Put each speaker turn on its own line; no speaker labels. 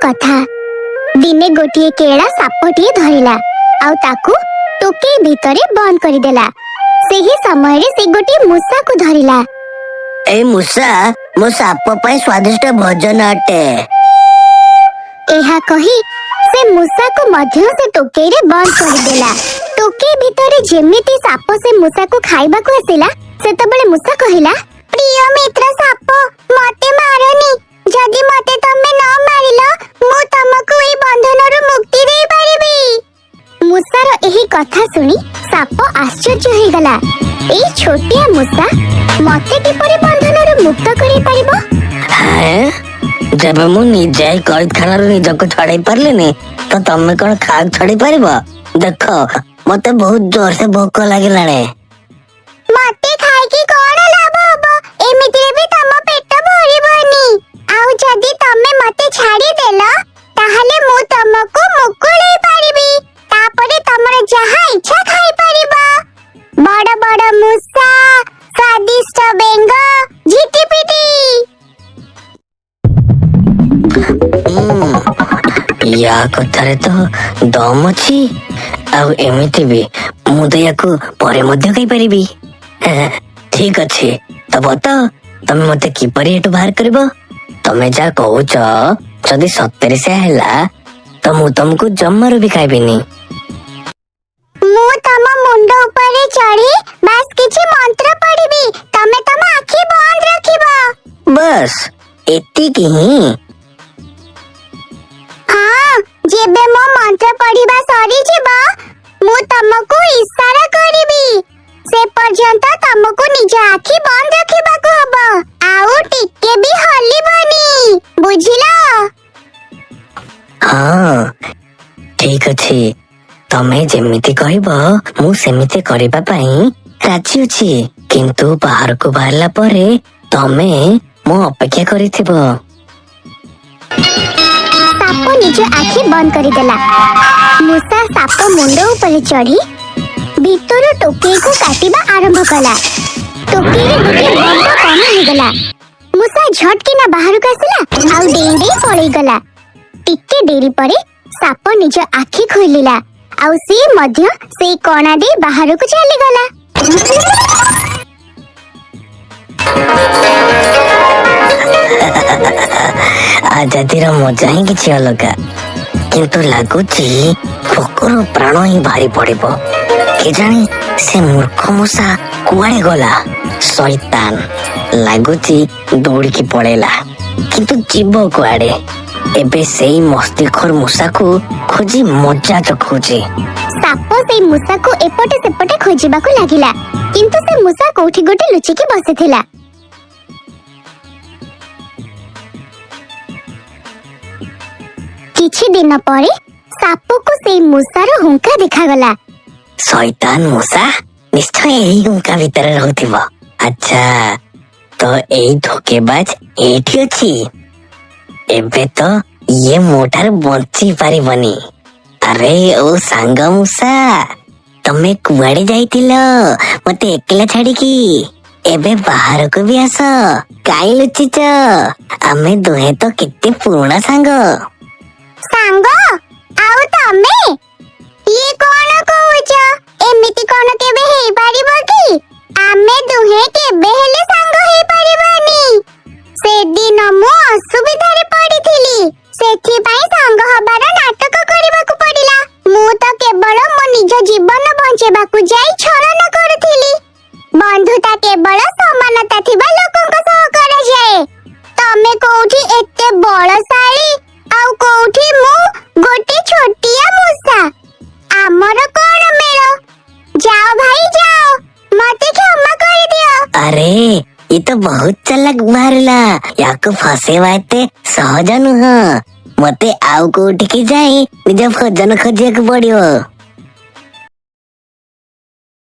कथा दिने गोटे केड़ा सापटी धरिला आउ ताकू टोके भितरे बंद करिदेला। सेही समय रे से गोटे मूसा को धरिला।
ए मूसा मो साप पई स्वादिष्ट भोजन अटे।
एहा कही से मूसा को मध्य से टोके रे बंद करिदेला। टोके भितरे जेमिति साप से मूसा को खाइबा को आसिला सेतबेले मूसा कहिला, प्रिय मित्र साप मते मारनी, जदि मते तमे न मारिलो मु तमको ए बंधनरु मुक्ति देई परिबी। मूसार एही कथा सुनी साप आश्चर्य होई गला। ए छोटिया मूसा मते किपरि बंधनरु मुक्त करि परिबो?
हां जब मु निजे कैद खानारु निजको छड़ाई परलेनी तो तमे कोन खाग छड़ी परिबो? देखो मते बहुत जोर से भूख लागिलाने।
मते खाइ की कोन लाभ हबो? एमितिरे भी तम पेट भरिबनी। आउ जदि तमे मते छाड़ी देलो ताहाले मु तमको मुकुळेई परिबी। तापरे तमर जहा इच्छा खाइ परिबो। बड़ बड़ मूसा, स्वादिष्ट बेंग, झिटिपिटी।
या कथारे तो दम अछि आउ एमिति भी मु तो याकू परे मध्य कहि परिबी। ठीक अछि तो बताओ तमे मते किपरि एटु बाहर करबो? तमे जा कहूच जदि सत्तरे से हैला तो मु तुमको जम्मारो भी खाइबिनी।
मु तम मुंड ऊपर चढ़ी बस किछि मंत्र पढ़िबी, तमे तम आखि बंद रखिबो।
बस एतिकी ही?
हाँ, जेबे मो मंत्र पढ़िबा सरी जिबो मु तमको इशारा करिबी। से पर्यंत तमको निज आखि बंद रखिबाको हबो आउ टिके भी हलिबनी, बुझिलो?
हाँ ठीक अछि तमे जेमिति कहबो मु सेमिति करिबा पई राजी अछि, किंतु बाहर को बाहरला परे तमे मो अपेक्षा करिथिबो।
साप निज आखि बंद करिदेला। मूसा साप मुंड ऊपर चढ़ी भीतर टोके को काटिबा आरंभ कला। टोके रे गोटे बंद कण होगला। मूसा झटकिना बाहर को आसिला आउ डेई डेई पळेई गला। टिके डेरी परे साप निज आखि खोलिला आउ से मध्य से कणा दे बाहर को चली गला।
आजादीर मजा ही किछि अलगा, किंतु लागुची भोकर प्राण ही भारी पड़िबो। केजानी से मूर्ख मूसा कुआड़े गला? शैतान लागुची दौड़ी की पड़ेला, किंतु जीव कुआड़े? एबे सेई मस्तीखोर मूसा को खोजी मजा चखुची।
साप से मूसा को एपटे सेपटे खोजिबाको लागिला, किंतु से मूसा कोठी गोटे लुचिकी बसिथिला। किछि दिन परे साप को से मूसार हुंका देखागला।
शैतान मूसा निश्चय यही हुंका भीतर रहउथिबो। अच्छा तो एई धोकेबाज एठी अछि। एबे तो ये मोटार बंची पारिबनी। अरे ओ सांग मूसा तमे कुआड़े जाइतिलो मते एकला छाड़ी की? एबे बाहर को भी आस, काई लुचिच? आमे दुहे तो केते पुराना सांग।
सांग आउ तमे ये कोन कहूच? एमिति कोन केबे हेई पारिबो की? आमे दुहे केबे हेले सांग हेई पारिबानी। से दिन मु असुविधा रे पड़िथिली, सेथि पई सांग हबार नाटक करिबाकू पड़िला। मु तो केवल मो निज जीवन बंचेबाकू जाई छलन करथिली। बंधुता केवल समानता थिबा लोकंक सह करा जाए। तमे कोठी एते बळशाली आउ कोठी मु गोटे छोटिया मूसा। आमर कोन मेल? जाओ भाई जाओ, मते क्षमा कर दियो।
अरे ये तो बहुत चालाक बाहरला, याको फसेवा एते सहज नुह। मते आउ कोठी की जाई निज भोजन खोजियाक पड़ियो।